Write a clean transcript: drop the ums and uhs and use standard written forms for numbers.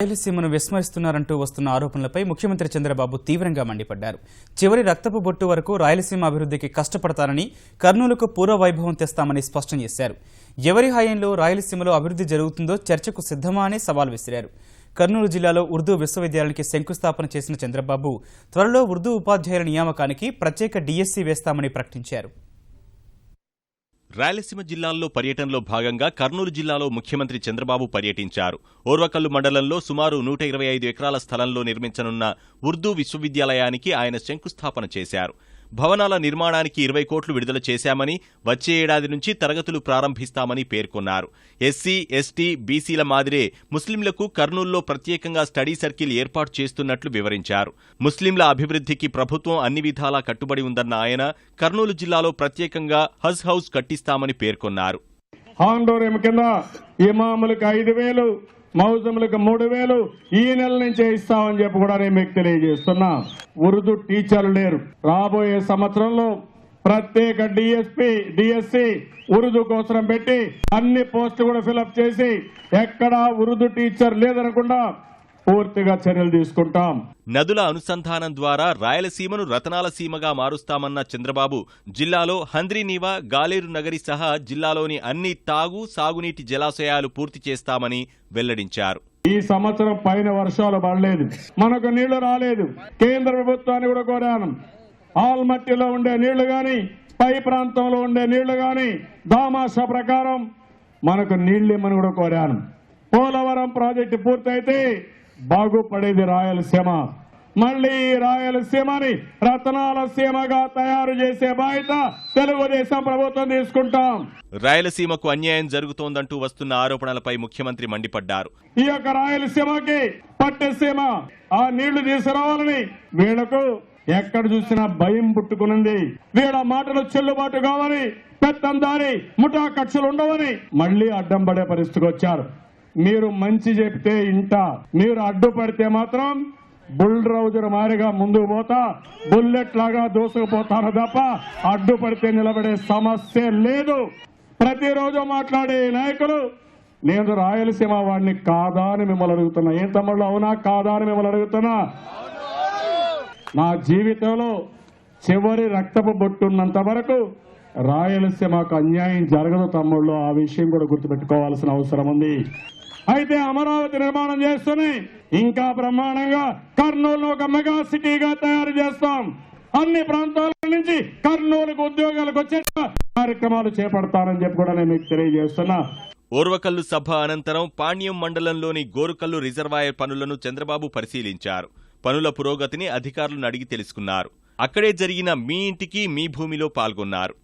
రాయలసీమను విస్మరిస్తున్నారంటూ వస్తున్న ఆరోపణలపై ముఖ్యమంత్రి చంద్రబాబు తీవ్రంగా మండిపడ్డారు. చివరి రక్తపు బొట్టు వరకు రాయలసీమ అభివృద్ధికి కష్టపడతారని, కర్నూలుకు పూర్వ వైభవం తెస్తామని స్పష్టం చేశారు. ఎవరి హయాంలో రాయలసీమలో అభివృద్ధి జరుగుతుందో చర్చకు సిద్ధమా అని సవాల్ విసిరారు. కర్నూలు జిల్లాలో ఉర్దూ విశ్వవిద్యాలయానికి శంకుస్థాపన చేసిన చంద్రబాబు త్వరలో ఉర్దూ ఉపాధ్యాయుల నియామకానికి ప్రత్యేక డిఎస్సి వేస్తామని ప్రకటించారు. రాయలసీమ జిల్లాల్లో పర్యటనలో భాగంగా కర్నూలు జిల్లాలో ముఖ్యమంత్రి చంద్రబాబు పర్యటించారు. ఓర్వకల్లు మండలంలో సుమారు 125 ఎకరాల స్థలంలో నిర్మించనున్న ఉర్దూ విశ్వవిద్యాలయానికి ఆయన శంకుస్థాపన చేశారు. భవనాల నిర్మాణానికి 20 కోట్లు విడుదల చేశామని, వచ్చే ఏడాది నుంచి తరగతులు ప్రారంభిస్తామని పేర్కొన్నారు. ఎస్సీ, ఎస్టీ, బీసీల మాదిరే ముస్లింలకు కర్నూలులో ప్రత్యేకంగా స్టడీ సర్కిల్ ఏర్పాటు చేస్తున్నట్లు వివరించారు. ముస్లింల అభివృద్ధికి ప్రభుత్వం అన్ని విధాలా కట్టుబడి ఉందన్న ఆయన కర్నూలు జిల్లాలో ప్రత్యేకంగా హజ్ హౌస్ కట్టిస్తామని పేర్కొన్నారు. హాండోరియం కింద ఇమాములకు 5,000, మౌజములకు 3,000 ఈ నెల నుంచే ఇస్తామని చెప్పి కూడా నేను మీకు తెలియజేస్తున్నా. ఉర్దూ టీచర్లు లేరు. రాబోయే సంవత్సరంలో ప్రత్యేక డిఎస్సి ఉర్దూ కోసం పెట్టి అన్ని పోస్టులు కూడా ఫిలప్ చేసి ఎక్కడా ఉర్దూ టీచర్ లేదనకుండా పూర్తిగా చర్యలు తీసుకుంటాం. నదుల అనుసంధానం ద్వారా రాయలసీమను రతనాల సీమగా మారుస్తామన్న చంద్రబాబు జిల్లాలో హంద్రీనీవా, గాలేరు నగరి సహా జిల్లాలోని అన్ని తాగు, సాగునీటి జలాశయాలు పూర్తి చేస్తామని వెల్లడించారు. ఈ సంవత్సరం పైన వర్షాలు పడలేదు, మనకు నీళ్లు రాలేదు. కేంద్ర ప్రభుత్వాన్ని కూడా కోరాను. ఆల్మట్టిలో ఉండే నీళ్లు గాని, పై ప్రాంతంలో ఉండే నీళ్లు గాని దామాషా ప్రకారం మనకు నీళ్లు ఇమ్మని కూడా కోరాను. పోలవరం ప్రాజెక్టు పూర్తయితే బాగుపడేది రాయలసీమ. మళ్లీ రాయలసీమని రతనాల సీమగా తయారు చేసే బాధ్యత తెలుగుదేశం ప్రభుత్వం తీసుకుంటాం. రాయలసీమకు అన్యాయం జరుగుతోందంటూ వస్తున్న ఆరోపణలపై ముఖ్యమంత్రి మండిపడ్డారు. ఈ యొక్క రాయలసీమకి పట్టెసీమ ఆ నీళ్లు తీసుకురావాలని వీళ్లకు ఎక్కడ చూసినా భయం పుట్టుకునింది. వీళ్ళ మాటలు చెల్లుబాటు కావని, పెత్తందారి ముఠా కక్షలు ఉండవని మళ్లీ అడ్డం పడే పరిస్థితికి వచ్చారు. మీరు మంచి చెప్తే ఇంట, మీరు అడ్డుపడితే మాత్రం బుల్డౌజర్ మారిగా ముందుకు పోతా, బుల్లెట్ లాగా దూసుకుపోతాను తప్ప అడ్డుపడితే నిలబడే సమస్య లేదు. ప్రతిరోజు మాట్లాడే నాయకులు నేను రాయలసీమ వాడిని కాదా అని మిమ్మల్ని అడుగుతున్నా. ఏం తమ్ముళ్ళు, అవునా కాదా అని మిమ్మల్ని అడుగుతున్నా. నా జీవితంలో చివరి రక్తపు బొట్టున్నంత వరకు రాయలసీమకు అన్యాయం జరగదు తమ్ముళ్ళు. ఆ విషయం కూడా గుర్తుపెట్టుకోవాల్సిన అవసరం ఉంది. అయితే అమరావతి నిర్మాణం చేస్తూనే ఇంకా బ్రహ్మాండంగా కర్నూలు ఒక మెగా సిటీగా తయారు చేస్తాం. అన్ని ప్రాంతాల నుంచి కర్నూలుకు ఉద్యోగాలకు వచ్చే కార్యక్రమాలు చేపడతానని చెప్పి కూడా నేను మీకు తెలియజేస్తున్నా. ఓర్వకల్లు సభ అనంతరం పాణ్యం మండలంలోని గోరుకల్లు రిజర్వాయర్ పనులను చంద్రబాబు పరిశీలించారు. పనుల పురోగతిని అధికారులను అడిగి తెలుసుకున్నారు. అక్కడే జరిగిన మీ ఇంటికి మీ భూమిలో పాల్గొన్నారు.